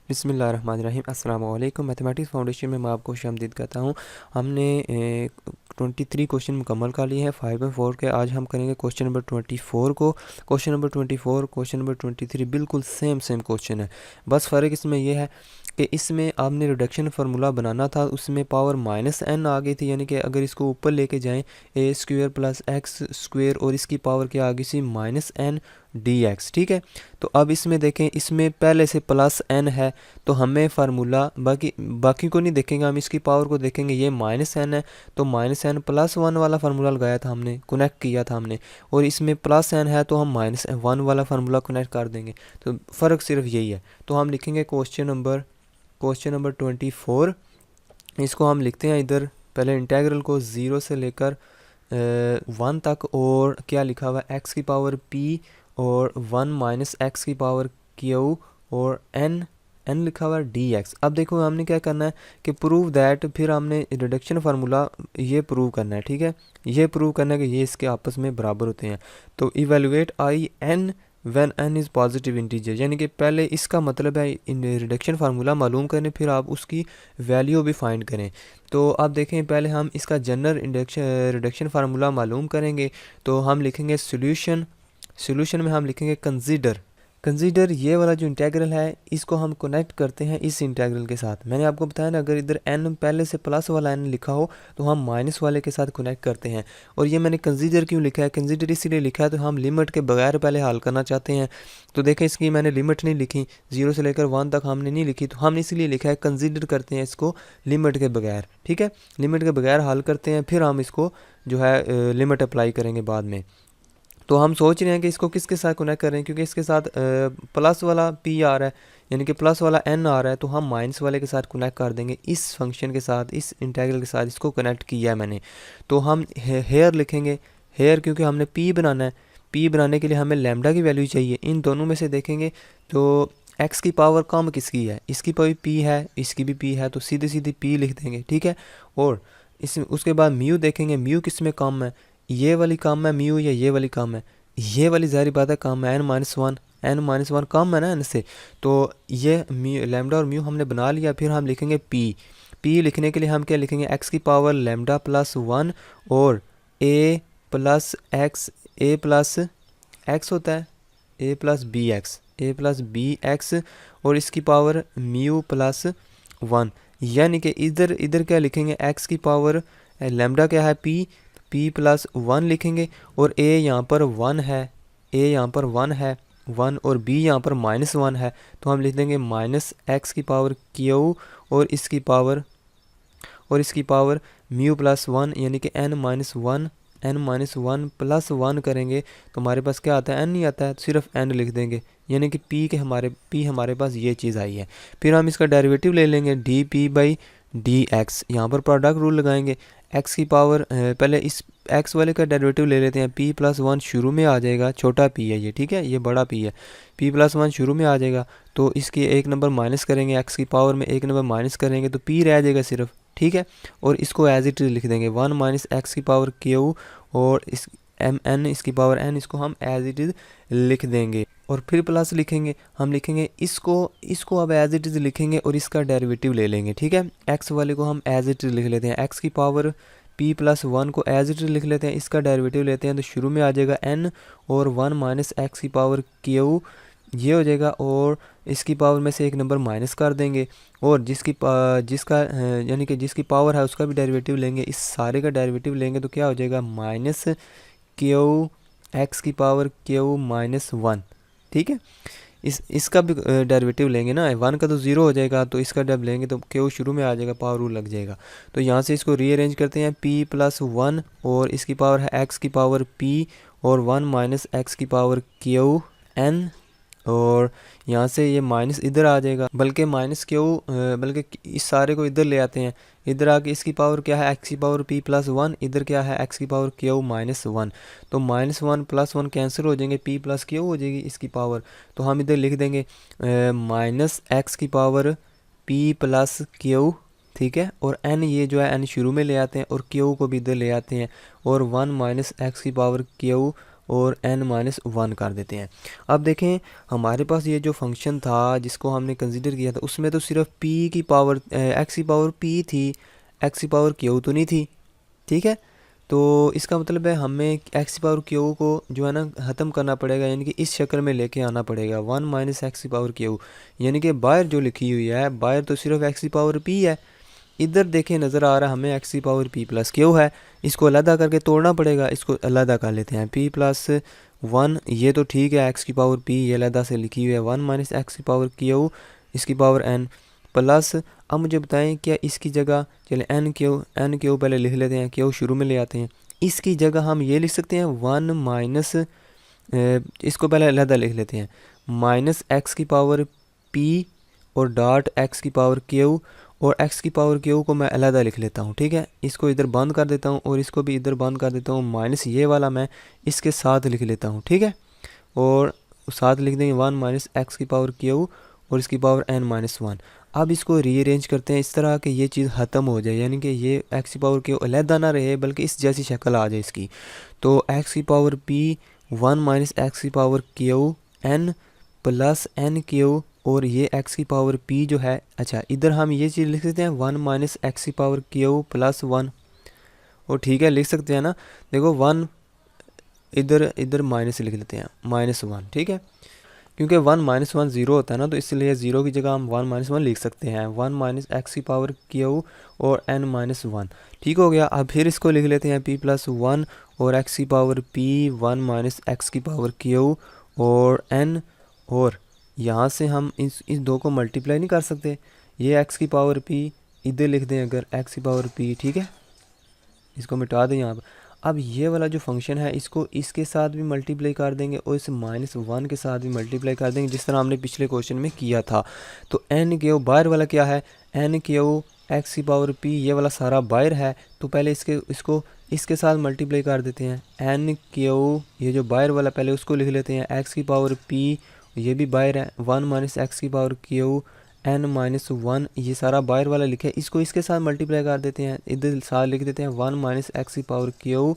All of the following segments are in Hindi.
बिस्मिल्लाहिर्रहमानिर्रहीम। अस्सलाम वालेकुम। मैथमेटिक्स फाउंडेशन में मैं आपको खुशामदीद कहता हूँ। हमने 23 क्वेश्चन मुकम्मल कर लिए हैं 5/4 के। आज हम करेंगे क्वेश्चन नंबर 24 को। क्वेश्चन नंबर 24, क्वेश्चन नंबर 23 बिल्कुल सेम क्वेश्चन है। बस फ़र्क इसमें यह है कि इसमें आपने रिडक्शन फार्मूला बनाना था, उसमें पावर -n आ गई थी, यानी कि अगर इसको ऊपर लेके जाएं a² + x² और इसकी पावर क्या आ गई थी -n dx। ठीक है, तो अब इसमें देखें, इसमें पहले से +n है तो हमें फार्मूला बाकी को नहीं देखेंगे, हम इसकी पावर को देखेंगे। ये -n है तो -n+1 वाला फार्मूला लगाया था हमने, कनेक्ट किया था हमने, और इसमें +n है तो हम -1 वाला फार्मूला कनेक्ट कर देंगे। तो फ़र्क सिर्फ यही है। तो हम लिखेंगे क्वेश्चन नंबर 24। इसको हम लिखते हैं इधर, पहले इंटेग्रल को 0 से लेकर 1 तक, और क्या लिखा हुआ है x की पावर p और 1 - x की पावर q और n लिखा हुआ है dx। अब देखो हमने क्या करना है कि प्रूव दैट, फिर हमने रिडक्शन फार्मूला ये प्रूव करना है। ठीक है, ये प्रूव करना है कि ये इसके आपस में बराबर होते हैं। तो evaluate I n when n is positive integer, यानी कि पहले इसका मतलब है इन रिडक्शन फार्मूला मालूम करें, फिर आप उसकी वैल्यू भी फाइंड करें। तो आप देखें, पहले हम इसका जनरल रिडक्शन फार्मूला मालूम करेंगे। तो हम लिखेंगे सॉल्यूशन में हम लिखेंगे कंसीडर ये वाला जो इंटेग्रल है, इसको हम कनेक्ट करते हैं इस इंटेग्रल के साथ। मैंने आपको बताया ना, अगर इधर n पहले से प्लस वाला n लिखा हो तो हम माइनस वाले के साथ कनेक्ट करते हैं। और ये मैंने कंसीडर क्यों लिखा है, कंसीडर इसीलिए लिखा है तो हम लिमिट के बगैर पहले हल करना चाहते हैं। तो देखें, इसकी मैंने लिमिट नहीं लिखी, 0 से लेकर 1 तक हमने नहीं लिखी, तो हमने इसीलिए लिखा है कंसीडर करते हैं इसको लिमिट के बगैर। ठीक है, लिमिट के बगैर हल करते हैं, फिर हम इसको जो है लिमिट अप्लाई करेंगे बाद में। तो हम सोच रहे हैं कि इसको किसके साथ कनेक्ट करें, क्योंकि इसके साथ प्लस वाला p आ रहा है, यानी कि प्लस वाला n आ रहा है, तो हम माइनस वाले के साथ कनेक्ट कर देंगे इस फंक्शन के साथ, इस इंटीग्रल के साथ इसको कनेक्ट किया है मैंने। तो हम हेयर लिखेंगे, हेयर क्योंकि हमने p बनाना है, p बनाने के लिए हमें लैम्डा की वैल्यू चाहिए। इन दोनों में से देखेंगे तो x की पावर कम किसकी है, इसकी पावर p है, इसकी भी p है, तो सीधे सीधे p लिख देंगे। ठीक है, और उसके बाद म्यू देखेंगे, म्यू किस में कम है, ये वाली कम है म्यू या ये वाली कम है, ये वाली ज़ाहिर बात है कम है, n-1 कम है ना n से। तो ये लैम्डा और म्यू हमने बना लिया। फिर हम लिखेंगे p लिखने के लिए हम क्या लिखेंगे, x की पावर λ+1 और a प्लस x होता है a+b x और इसकी पावर μ+1, यानी कि इधर क्या लिखेंगे, x की पावर लैम्डा क्या है p+1 लिखेंगे, और a यहाँ पर 1 है, 1 और b यहाँ पर -1 है, तो हम लिख देंगे -x की पावर q और इसकी पावर μ+1, यानी कि n-1 करेंगे तो हमारे पास क्या आता है, n नहीं आता है, तो सिर्फ n लिख देंगे, यानी कि p हमारे पास ये चीज़ आई है। फिर हम इसका डेरिवेटिव ले लेंगे dp/dx, यहाँ पर प्रोडक्ट रूल लगाएंगे। x की पावर पहले इस x वाले का डेरिवेटिव ले लेते हैं, p+1 शुरू में आ जाएगा, छोटा p है ये, ठीक है, ये बड़ा p है, p+1 शुरू में आ जाएगा, तो इसकी एक नंबर माइनस करेंगे, x की पावर में एक नंबर माइनस करेंगे तो p रह जाएगा सिर्फ। ठीक है, और इसको एज इट इज़ लिख देंगे 1 - x की पावर q और इस n इसकी पावर n, इसको हम एज इट इज़ लिख देंगे, और फिर प्लस लिखेंगे, हम लिखेंगे इसको अब एज इट इज़ लिखेंगे और इसका डेरिवेटिव ले लेंगे। ठीक है, x वाले को हम एज इट इज़ लिख लेते हैं, x की पावर p+1 को एज इट इज़ लिख लेते हैं, इसका डेरिवेटिव लेते हैं, तो शुरू में आ जाएगा n और 1 - x की पावर q, ये हो जाएगा, और इसकी पावर में से एक नंबर माइनस कर देंगे, और यानी कि जिसकी पावर है उसका भी डेरिवेटिव लेंगे, इस सारे का डेरिवेटिव लेंगे तो क्या हो जाएगा -q x की पावर q-1। ठीक है, इसका भी डेरिवेटिव लेंगे ना, 1 का तो 0 हो जाएगा, तो इसका जब लेंगे तो q शुरू में आ जाएगा, पावर रूल लग जाएगा। तो यहाँ से इसको रीअरेंज करते हैं, p+1 और इसकी पावर है x की पावर p और 1 - x की पावर q-n, और यहाँ से ये माइनस इधर आ जाएगा, बल्कि बल्कि इस सारे को इधर ले आते हैं, इधर आके इसकी पावर क्या है, x की पावर p+1, इधर क्या है x की पावर q-1, तो -1 + 1 कैंसिल हो जाएंगे, p + q हो जाएगी इसकी पावर, तो हम इधर लिख देंगे -x की पावर p + q। ठीक है, और n ये जो है n शुरू में ले आते हैं और q को भी इधर ले आते हैं, और 1 - x की पावर q और n माइनस 1 कर देते हैं। अब देखें हमारे पास ये जो फंक्शन था जिसको हमने कंसिडर किया था उसमें तो सिर्फ p की पावर x की पावर p थी, x की पावर q तो नहीं थी। ठीक है, तो इसका मतलब है हमें x की पावर q को जो है ना ख़त्म करना पड़ेगा, यानी कि इस शक्ल में लेके आना पड़ेगा 1 माइनस एक्स की पावर q, यानी कि बाहर जो लिखी हुई है बाहर तो सिर्फ x की पावर p है, इधर देखें नज़र आ रहा है हमें x की पावर p प्लस q है, इसको अलहदा करके तोड़ना पड़ेगा, इसको अलहदा कर लेते हैं p प्लस 1, ये तो ठीक है x की पावर p ये अलहदा से लिखी हुई है 1 माइनस एक्स की पावर q इसकी पावर n प्लस, अब मुझे बताएं क्या इसकी जगह, चले एन क्यू पहले लिख लेते हैं, क्यू शुरू में ले आते हैं, इसकी जगह हम ये लिख सकते हैं 1 माइनस, इसको पहले अलहदा लिख लेते हैं, माइनस एक्स की पावर p और डॉट एक्स की पावर q, और x की पावर q को मैं अलहदा लिख लेता हूँ। ठीक है, इसको इधर बंद कर देता हूँ और इसको भी इधर बंद कर देता हूँ, माइनस ये वाला मैं इसके साथ लिख लेता हूँ। ठीक है, और साथ लिख देंगे 1 माइनस एक्स की पावर q और इसकी पावर n माइनस 1। अब इसको रीअरेंज करते हैं इस तरह कि ये चीज़ ख़त्म हो जाए, यानी कि ये x की पावर q अलहदा ना रहे बल्कि इस जैसी शक्ल आ जाए इसकी। तो x की पावर p 1 माइनस एक्स की power q n plus n q, और ये x की पावर p जो है, अच्छा इधर हम ये चीज़ लिख सकते हैं 1 माइनस एक्स की पावर q प्लस 1, और ठीक है लिख सकते हैं ना, देखो 1 इधर माइनस लिख लेते हैं माइनस 1। ठीक है, क्योंकि 1 माइनस 1 ज़ीरो होता है ना, तो इसलिए ज़ीरो की जगह हम 1 माइनस 1 लिख सकते हैं, 1 माइनस एक्स की पावर q और n माइनस 1। ठीक हो गया, अब फिर इसको लिख लेते हैं p प्लस 1 और x की पावर p 1 माइनस एक्स की पावर q और n, और यहाँ से हम इस दो को मल्टीप्लाई नहीं कर सकते, ये x की पावर p इधर लिख दें अगर x की पावर p। ठीक है, इसको मिटा दें यहाँ पर। अब ये वाला जो फंक्शन है इसको इसके साथ भी मल्टीप्लाई कर देंगे और इस माइनस 1 के साथ भी मल्टीप्लाई कर देंगे, जिस तरह हमने पिछले क्वेश्चन में किया था। तो एन क्यू बाहर वाला क्या है, एन क्यू एक्स की पावर p, ये वाला सारा बाहर है, तो पहले इसको इसके साथ मल्टीप्लाई कर देते हैं, एन क्यू ये जो बाहर वाला पहले उसको लिख लेते हैं, एक्स की पावर p ये भी बाहर है, 1 माइनस एक्स की पावर q n माइनस 1 ये सारा बाहर वाला लिखा है, इसको इसके साथ मल्टीप्लाई कर देते हैं, इधर साथ लिख देते हैं 1 माइनस एक्स की पावर q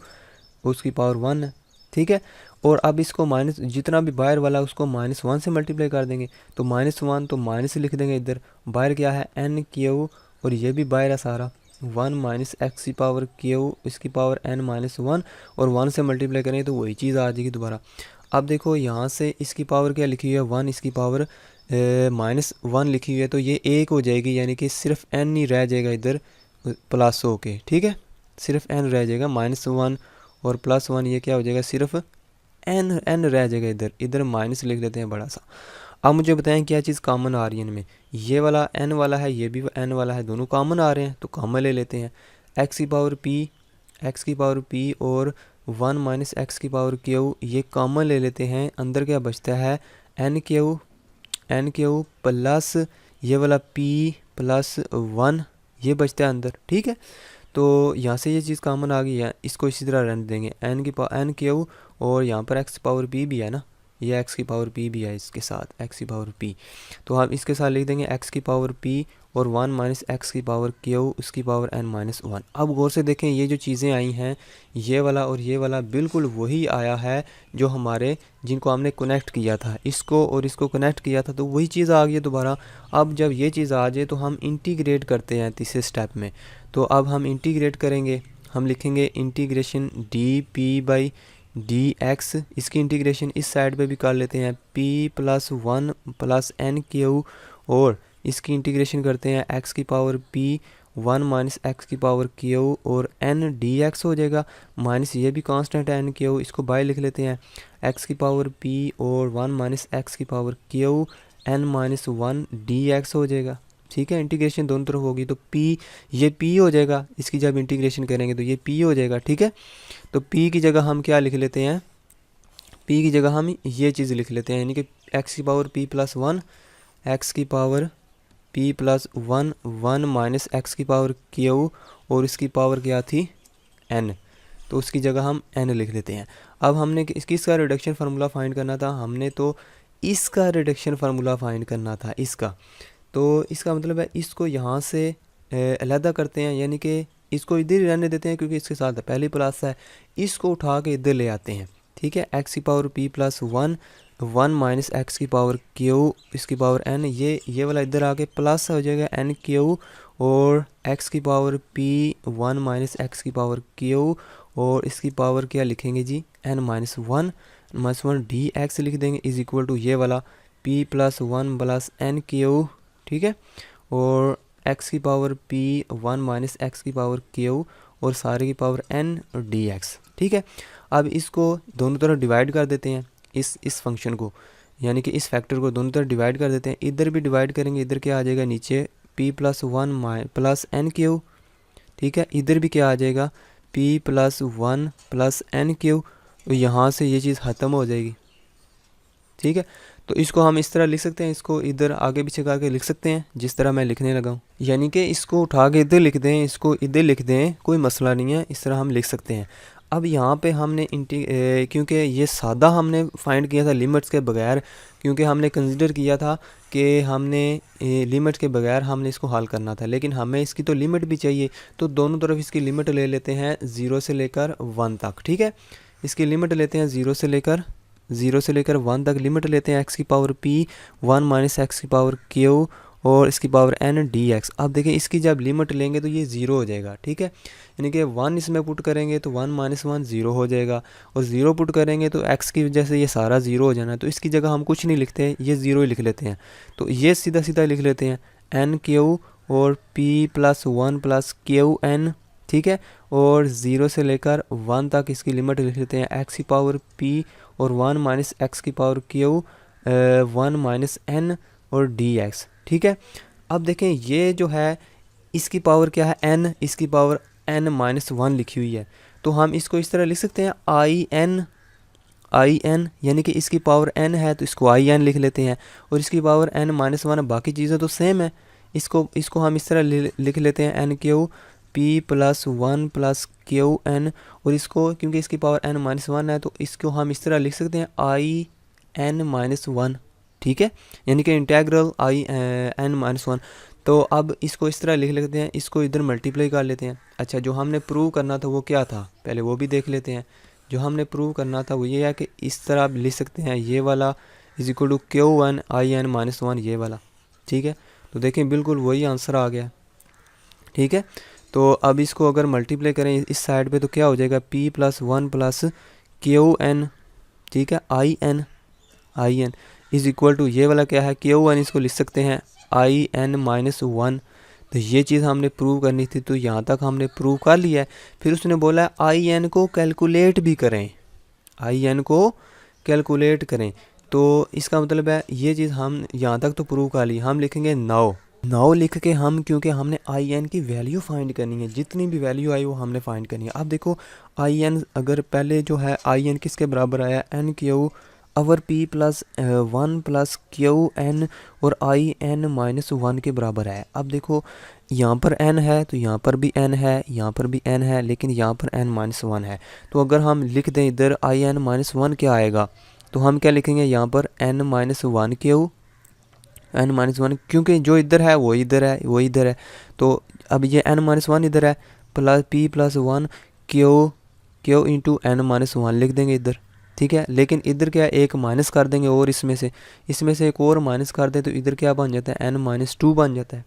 उसकी पावर 1 है। ठीक है, और अब इसको माइनस जितना भी बाहर वाला उसको माइनस 1 से मल्टीप्लाई कर देंगे, तो माइनस 1 तो माइनस लिख देंगे, इधर बाहर क्या है एन क्यू और ये भी बाहर है सारा, 1 माइनस एक्स की पावर q इसकी पावर n माइनस 1, और 1 से मल्टीप्लाई करेंगे तो वही चीज़ आ जाएगी दोबारा। अब देखो यहाँ से इसकी पावर क्या लिखी हुई है 1, इसकी पावर माइनस 1 लिखी हुई है, तो ये एक हो जाएगी, यानी कि सिर्फ n ही रह जाएगा इधर प्लस हो के। ठीक है, सिर्फ n रह जाएगा, माइनस 1 और प्लस 1 ये क्या हो जाएगा, सिर्फ n रह जाएगा, इधर माइनस लिख देते हैं बड़ा सा। अब मुझे बताएं क्या चीज़ कॉमन आ रही है इनमें, ये वाला n वाला है ये भी n वाला है, दोनों कॉमन आ रहे हैं, तो कॉमन ले लेते हैं, x की पावर p और 1 माइनस एक्स की पावर q ये कॉमन ले लेते हैं, अंदर क्या बचता है एन क्यू प्लस ये वाला p प्लस 1 ये बचता है अंदर। ठीक है, तो यहाँ से ये चीज़ कॉमन आ गई है, इसको इसी तरह रहने देंगे, एन क्यू और यहाँ पर एक्स की पावर p भी है ना, ये एक्स की पावर p भी है इसके साथ, एक्स की पावर p, तो हम इसके साथ लिख देंगे एक्स की पावर p और 1 माइनस एक्स की पावर q उसकी पावर n माइनस 1। अब गौर से देखें ये जो चीज़ें आई हैं ये वाला और ये वाला बिल्कुल वही आया है जो हमारे जिनको हमने कनेक्ट किया था, इसको और इसको कनेक्ट किया था, तो वही चीज़ आ गई है दोबारा। अब जब ये चीज़ आ जाए तो हम इंटीग्रेट करते हैं तीसरे स्टेप में, तो अब हम इंटीग्रेट करेंगे, हम लिखेंगे integration d p by d x, इसकी इंटीग्रेशन इस साइड पे भी कर लेते हैं p plus 1 plus n q, और इसकी इंटीग्रेशन करते हैं x की पावर p 1 माइनस एक्स की पावर q और n dx हो जाएगा, माइनस ये भी कांस्टेंट है n q, इसको बाय लिख लेते हैं x की पावर p और 1 माइनस एक्स की power q n minus 1 dx हो जाएगा। ठीक है, इंटीग्रेशन दोनों तरफ होगी तो p ये p हो जाएगा, इसकी जब इंटीग्रेशन करेंगे तो ये p हो जाएगा। ठीक है, तो p की जगह हम क्या लिख लेते हैं, p की जगह हम ये चीज़ लिख लेते हैं, यानी कि x की पावर p प्लस 1 x की power p plus 1 1 minus x की पावर q और इसकी पावर क्या थी n, तो उसकी जगह हम n लिख लेते हैं। अब हमने इसका रिडक्शन फार्मूला फाइंड करना था, हमने तो इसका रिडक्शन फार्मूला फाइंड करना था इसका, तो इसका मतलब है इसको यहाँ से अलहदा करते हैं, यानी कि इसको इधर ही रहने देते हैं क्योंकि इसके साथ पहले प्लस है, इसको उठा के इधर ले आते हैं। ठीक है, एक्स की power p plus one, one minus x की पावर क्यू इसकी पावर n, ये वाला इधर आके प्लस हो जाएगा n क्यू, और x की power p one minus x की पावर क्यू, और इसकी पावर क्या लिखेंगे जी n minus one D x लिख देंगे इज इक्वल टू ये वाला p plus one plus n Q, ठीक है, और x की power p one minus x की पावर क्यू और सारे की पावर n और डी एक्स, ठीक है। अब इसको दोनों तरफ डिवाइड कर देते हैं, इस फंक्शन को यानी कि इस फैक्टर को दोनों तरफ डिवाइड कर देते हैं। इधर भी डिवाइड करेंगे, इधर क्या आ जाएगा नीचे p plus one plus n q, ठीक है, इधर भी क्या आ जाएगा p plus one plus n q, तो यहाँ से ये चीज़ ख़त्म हो जाएगी, ठीक है। तो इसको हम इस तरह लिख सकते हैं, इसको इधर आगे पीछे करके लिख सकते हैं जिस तरह मैं लिखने लगा हूँ, यानी कि इसको उठा के इधर लिख दें, इसको इधर लिख दें, कोई मसला नहीं है, इस तरह हम लिख सकते हैं। अब यहाँ पे हमने क्योंकि ये सादा हमने फाइंड किया था लिमिट्स के बगैर, क्योंकि हमने कंसिडर किया था कि हमने लिमिट के बगैर हमने इसको हल करना था, लेकिन हमें इसकी तो लिमिट भी चाहिए, तो दोनों तरफ इसकी लिमिट ले लेते हैं 0 से लेकर 1 तक, ठीक है। इसकी लिमिट लेते हैं 0 से लेकर 1 तक लिमिट लेते हैं, एक्स की power p one minus x की पावर q और इसकी पावर n डी एक्स। अब देखें इसकी जब लिमिट लेंगे तो ये 0 हो जाएगा, ठीक है, यानी कि 1 इसमें पुट करेंगे तो 1 माइनस वन 0 हो जाएगा, और 0 पुट करेंगे तो x की वजह से ये सारा 0 हो जाना है, तो इसकी जगह हम कुछ नहीं लिखते, ये 0 ही लिख लेते हैं। तो ये सीधा सीधा लिख लेते हैं n क्यू और p plus one plus Q n, ठीक है, और 0 से लेकर 1 तक इसकी लिमिट लिख लेते हैं, एक्स की पावर p और 1 माइनस एक्स की power Q one minus n और डी एक्स, ठीक है। अब देखें ये जो है इसकी पावर क्या है n, इसकी पावर n माइनस वन लिखी हुई है, तो हम इसको इस तरह लिख सकते हैं आई एन, यानी कि इसकी पावर n है तो इसको आई एन लिख लेते हैं, और इसकी पावर n माइनस वन, बाकी चीज़ें तो सेम है, इसको हम इस तरह लिख लेते हैं n Q p plus one plus Q n, और इसको क्योंकि इसकी पावर n माइनस वन है तो इसको हम इस तरह लिख सकते हैं आई एन माइनस वन, ठीक है, यानी कि integral I n minus one. तो अब इसको इस तरह लिख लेते हैं, इसको इधर मल्टीप्लाई कर लेते हैं। अच्छा, जो हमने प्रूव करना था वो क्या था, पहले वो भी देख लेते हैं। जो हमने प्रूव करना था वो ये है कि इस तरह आप लिख सकते हैं, ये वाला is equal to q one I n minus one, ये वाला, ठीक है। तो देखें बिल्कुल वही आंसर आ गया, ठीक है। तो अब इसको अगर मल्टीप्लाई करें इस साइड पे तो क्या हो जाएगा p plus one plus q n, ठीक है, I n is equal to ये वाला क्या है क्यू एन, इसको लिख सकते हैं आई एन माइनस वन। तो ये चीज़ हमने प्रूव करनी थी, तो यहाँ तक हमने प्रूव कर लिया है। फिर उसने बोला आई एन को कैलकुलेट भी करें, आई एन को कैलकुलेट करें, तो इसका मतलब है ये चीज़ हम यहाँ तक तो प्रूव कर ली। हम लिखेंगे नाउ लिख के हम, क्योंकि हमने आई एन की वैल्यू फाइंड करनी है, जितनी भी वैल्यू आई वो हमने फाइंड करनी है। अब देखो आई एन अगर पहले जो है आई एन किसके बराबर आया, n q over p plus one plus q n और आई एन माइनस वन के बराबर है। अब देखो यहाँ पर n है तो यहाँ पर भी n है, यहाँ पर भी n है, लेकिन यहाँ पर n माइनस वन है। तो अगर हम लिख दें इधर आई एन माइनस वन क्या आएगा, तो हम क्या लिखेंगे यहाँ पर n minus one Q n minus one, क्योंकि जो इधर है वो इधर है, वो इधर है, तो अब ये n माइनस वन इधर है, plus p plus one Q into n minus one लिख देंगे इधर, ठीक है। लेकिन इधर क्या एक माइनस कर देंगे और इसमें से एक और माइनस कर दें तो इधर क्या बन जाता है n माइनस टू बन जाता है,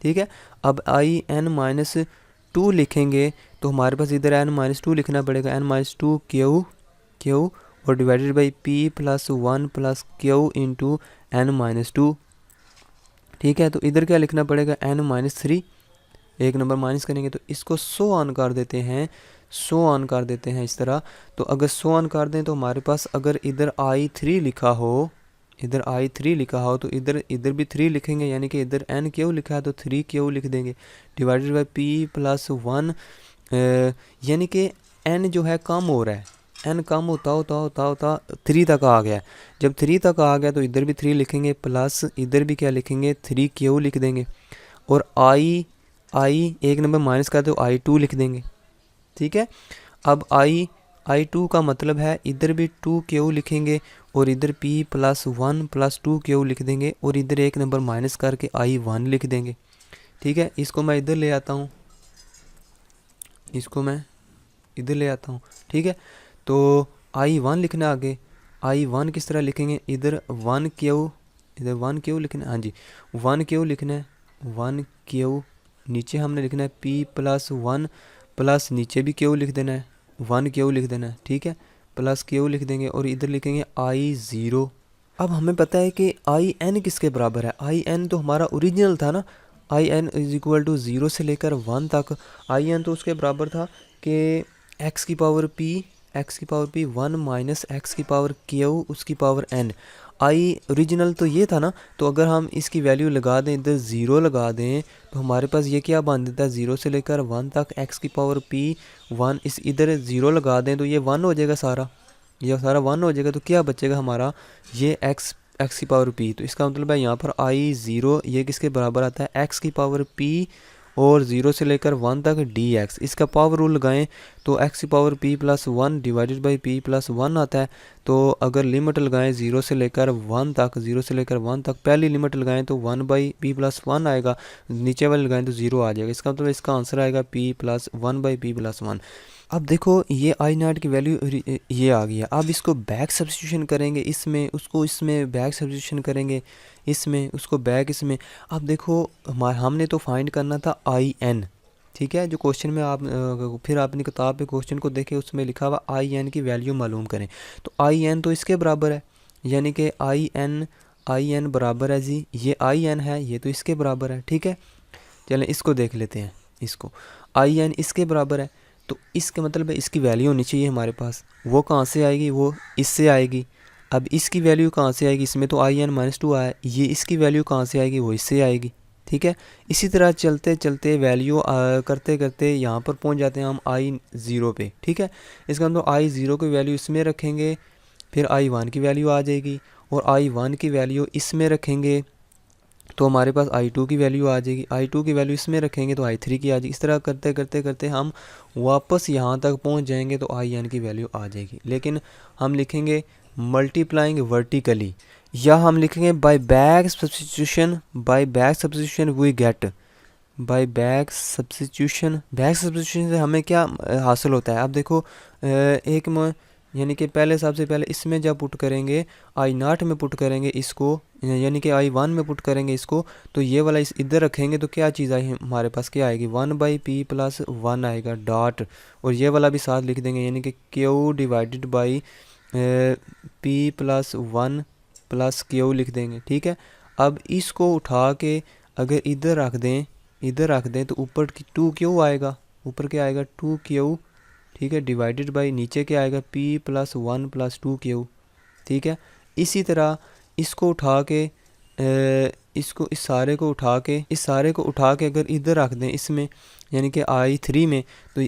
ठीक है। अब आई n माइनस टू लिखेंगे तो हमारे पास इधर n माइनस टू लिखना पड़ेगा, n माइनस टू क्यू और divided by p plus one plus Q into n minus two, ठीक है। तो इधर क्या लिखना पड़ेगा n माइनस थ्री, एक नंबर माइनस करेंगे तो इसको सो ऑन कर देते हैं इस तरह। तो अगर सो ऑन कर दें तो हमारे पास अगर इधर i3 लिखा हो, तो इधर भी 3 लिखेंगे, यानी कि इधर n क्यू लिखा है तो 3 क्यू लिख देंगे, divided by p plus one, यानी कि n जो है कम हो रहा है, n कम होता 3 तक आ गया। जब 3 तक आ गया तो इधर भी 3 लिखेंगे, प्लस इधर भी क्या लिखेंगे 3 क्यू लिख देंगे, और आई एक नंबर माइनस कर दो i2 लिख देंगे, ठीक है। अब i2 का मतलब है इधर भी 2 क्यू लिखेंगे और इधर p plus one plus 2 Q लिख देंगे, और इधर एक नंबर माइनस करके i1 लिख देंगे, ठीक है। इसको मैं इधर ले आता हूँ, ठीक है। तो I1 लिखना है आगे। I1 किस तरह लिखेंगे, इधर 1Q, इधर 1Q लिखना है, हाँ जी 1Q लिखना है, 1Q। नीचे हमने लिखना है P+1 प्लस नीचे भी Q लिख देना है, 1Q लिख देना है, ठीक है, प्लस Q लिख देंगे और इधर लिखेंगे I0। अब हमें पता है कि IN किसके बराबर है, IN तो हमारा ओरिजिनल था ना, IN इज इक्वल टू 0 से लेकर 1 तक। IN तो उसके बराबर था कि x की पावर p 1 माइनस एक्स की पावर q उसकी पावर n। आई ओरिजिनल तो ये था ना, तो अगर हम इसकी वैल्यू लगा दें, इधर 0 लगा दें, तो हमारे पास ये क्या बन देता है, 0 से लेकर 1 तक x की पावर p 1, इस इधर 0 लगा दें तो ये 1 हो जाएगा सारा, ये सारा 1 हो जाएगा। तो क्या बचेगा हमारा, ये x की पावर p। तो इसका मतलब है यहाँ पर I0 ये किसके बराबर आता है, x की पावर p और 0 से लेकर 1 तक dx। इसका पावर रूल लगाएं तो x की power p+1 divided by p+1 आता है। तो अगर लिमिट लगाएं 0 से लेकर 1 तक, 0 से लेकर 1 तक पहली लिमिट लगाएं तो 1/p+1 आएगा, नीचे वाले लगाएं तो 0 आ जाएगा। इसका मतलब इसका आंसर आएगा p+1/p+1। अब देखो ये I0 की वैल्यू ये आ गई है। अब इसको बैक सब्स्टिट्यूशन करेंगे, इसमें उसको इसमें बैक सब्स्टिट्यूशन करेंगे, इसमें उसको बैक इसमें। अब देखो हमने तो फाइंड करना था IN, ठीक है, जो क्वेश्चन में आप फिर आपने किताब पे क्वेश्चन को देखे उसमें लिखा हुआ IN की वैल्यू मालूम करें। तो IN तो इसके बराबर है, यानी कि IN बराबर है जी, ये IN है, ये तो इसके बराबर है, ठीक है। चलें इसको देख लेते हैं, इसको IN इसके बराबर है, तो इसका मतलब है इसकी वैल्यू होनी चाहिए हमारे पास। वो कहाँ से आएगी, वो इससे आएगी। अब इसकी वैल्यू कहाँ से आएगी, इसमें तो IN-2 आया, ये इसकी वैल्यू कहाँ से आएगी, वो इससे आएगी, ठीक है। इसी तरह चलते चलते वैल्यू करते करते यहाँ पर पहुँच जाते हैं हम I0 पे, ठीक है। इसका मतलब I0 की वैल्यू इसमें रखेंगे, फिर I1 की वैल्यू आ जाएगी, और I1 की वैल्यू इसमें रखेंगे तो हमारे पास I2 की वैल्यू आ जाएगी, I2 की वैल्यू इसमें रखेंगे तो I3 की आ जाएगी। इस तरह करते करते करते हम वापस यहाँ तक पहुँच जाएंगे तो IN की वैल्यू आ जाएगी। लेकिन हम लिखेंगे मल्टीप्लाइंग वर्टिकली, या हम लिखेंगे by back substitution we get, by back substitution से हमें क्या हासिल होता है। अब देखो यानी कि पहले सबसे पहले इसमें जब पुट करेंगे I0 में पुट करेंगे इसको, यानी कि I1 में पुट करेंगे इसको, तो ये वाला इस इधर रखेंगे तो क्या चीज़ आई हमारे पास, क्या आएगी, 1/p+1 आएगा डॉट, और ये वाला भी साथ लिख देंगे, यानी कि Q divided by p+1 plus Q लिख देंगे, ठीक है। अब इसको उठा के अगर इधर रख दें तो ऊपर 2Q आएगा, ऊपर क्या आएगा 2Q, ठीक है, डिवाइडेड बाई नीचे क्या आएगा p+1 + 2Q, ठीक है। इसी तरह इसको उठा के इस सारे को उठा के अगर इधर रख दें इसमें, यानी कि I3 में, तो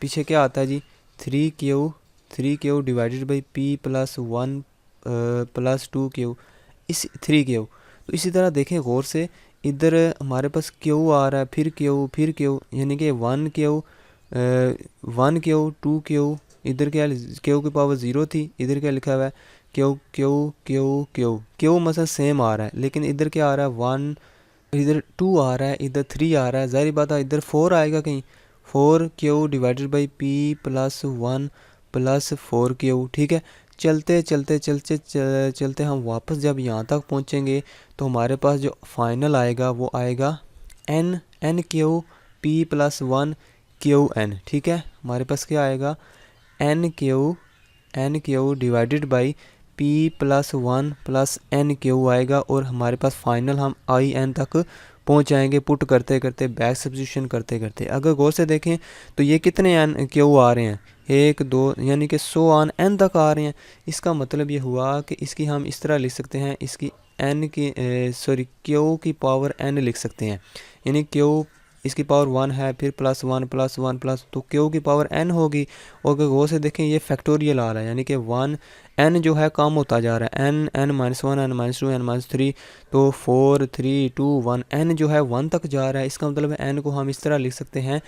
पीछे क्या आता है जी 3Q divided by p+1 + 2Q, इस 3Q। तो इसी तरह देखें गौर से, इधर हमारे पास Q आ रहा है, फिर Q, यानी कि 1Q 2Q, इधर क्या Q की पावर 0 थी, इधर क्या लिखा हुआ है Q मतलब सेम आ रहा है, लेकिन इधर क्या आ रहा है 1, इधर 2 आ रहा है, इधर 3 आ रहा है, ज़ाहिर बात है इधर 4 आएगा कहीं, 4Q divided by p+1 + 4Q, ठीक है। चलते हम वापस जब यहाँ तक पहुँचेंगे तो हमारे पास जो फाइनल आएगा वो आएगा NQ p+1 QN, ठीक है। हमारे पास क्या आएगा NQ divided by p+1 + NQ आएगा, और हमारे पास फाइनल हम IN तक पहुँच जाएंगे पुट करते करते, बैक सब्स्टिट्यूशन करते करते। अगर गौर से देखें तो ये कितने NQ आ रहे हैं, 1 2, यानी कि 100 ऑन N तक आ रहे हैं। इसका मतलब ये हुआ कि इसकी हम इस तरह लिख सकते हैं, इसकी Q की पावर N लिख सकते हैं, यानी Q इसकी पावर 1 है, फिर +1 +1 प्लस, तो Q की पावर N होगी। और अगर गौर से देखें ये फैक्टोरियल आ रहा है, यानी कि 1 N जो है कम होता जा रहा है, N-1 N-2 N-3, तो 4 3 2 1 N जो है 1 तक जा रहा है। इसका मतलब है N को हम इस तरह लिख सकते हैं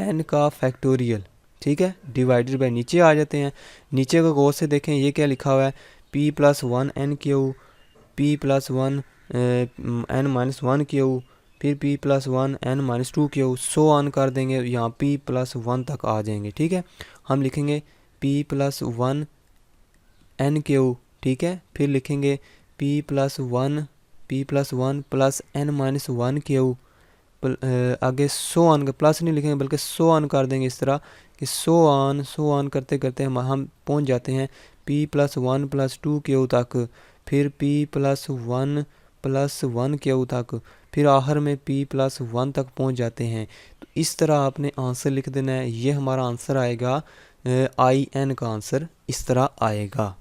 N का फैक्टोरियल, ठीक है, डिवाइडेड बाई नीचे आ जाते हैं। नीचे को गौर से देखें ये क्या लिखा हुआ है p+1 NQ, p+1 N-1Q, फिर p+1 N-2Q, 100 ऑन कर देंगे, यहाँ p+1 तक आ जाएंगे, ठीक है। हम लिखेंगे p+1 एन क्यू, ठीक है। फिर लिखेंगे P + 1 प्लस N-1 क्यू, आगे सो ऑन का प्लस नहीं लिखेंगे बल्कि सो ऑन कर देंगे इस तरह कि सो ऑन करते करते हम पहुंच जाते हैं P + 1 + 2 क्यू तक, फिर P + 1 क्यू तक, फिर आखिर में P + 1 तक पहुंच जाते हैं। तो इस तरह आपने आंसर लिख देना है। ये हमारा आंसर आएगा, IN का आंसर इस तरह आएगा।